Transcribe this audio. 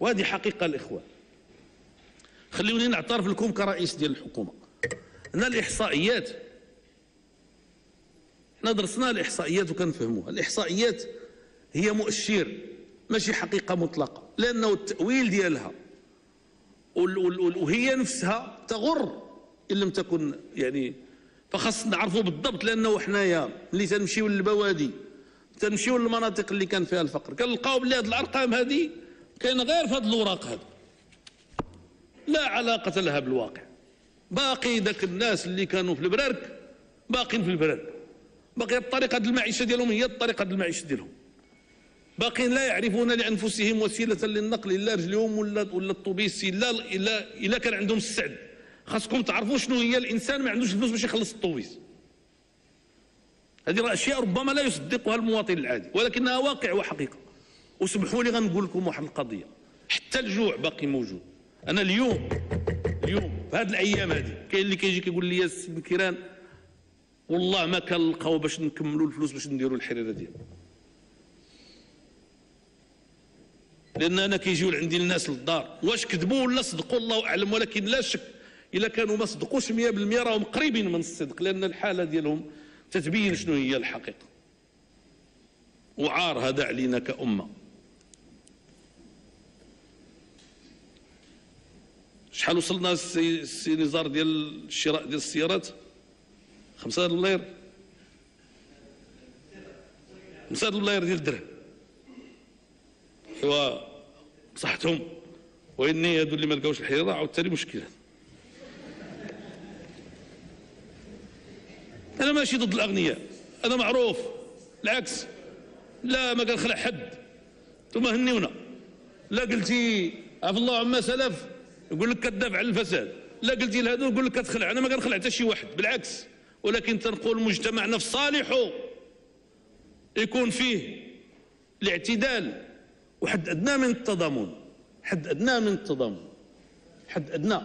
وهذه حقيقة الإخوان. خليوني نعترف لكم كرئيس ديال الحكومة أن الإحصائيات، حنا درسنا الإحصائيات وكنفهموها. الإحصائيات هي مؤشر ماشي حقيقة مطلقة، لأنه التأويل ديالها وهي نفسها تغر إن لم تكن يعني، فخاص نعرفوا بالضبط. لأنه حنايا ملي تنمشيو للبوادي، تنمشيو للمناطق اللي كان فيها الفقر، كنلقاو بلي هذه الأرقام هذه كاينة غير في هذه الأوراق هذه، لا علاقة لها بالواقع. باقي ذاك الناس اللي كانوا في البرارك باقين في البرارك، باقي طريقة المعيشة ديالهم هي طريقة المعيشة ديالهم، باقين لا يعرفون لأنفسهم وسيلة للنقل إلا رجلهم ولا الطوبيس إلا كان عندهم السعد. خاصكم تعرفوا شنو هي الإنسان ما عندوش الفلوس باش يخلص الطوبيس. هذه أشياء ربما لا يصدقها المواطن العادي، ولكنها واقع وحقيقة. وسمحوا لي غنقول لكم واحد القضية، حتى الجوع باقي موجود. أنا اليوم في هذه الأيام هذه كاين اللي كيجي كيقول لي السيد كيران والله ما كنلقاو باش نكملوا الفلوس باش نديروا الحريرة ديالنا. لأن أنا كيجيو عندي الناس للدار، واش كذبوا ولا صدقوا الله أعلم، ولكن لا شك إلا كانوا ما صدقوش 100% راهم قريبين من الصدق، لأن الحالة ديالهم تتبين شنو هي الحقيقة. وعار هذا علينا كأمة. شحال وصلنا السي نزار ديال الشراء ديال السيارات؟ 5 دولار، 5 دولار ديال الدرهم. ايوا صحتهم، واني هادو اللي ما لقاوش الحريره عاوتاني مشكله. انا ماشي ضد الاغنياء، انا معروف، بالعكس، لا ما كنخلع حد. ثم هنيونا، لا قلتي عفى الله عما سلف يقول لك كتدافع عن الفساد، لا قلتي لهذا يقول لك كتخلع. انا ما كنخلع حتى شي واحد، بالعكس، ولكن تنقول مجتمعنا في صالحه يكون فيه الاعتدال وحد ادنى من التضامن، حد ادنى من التضامن، حد ادنى.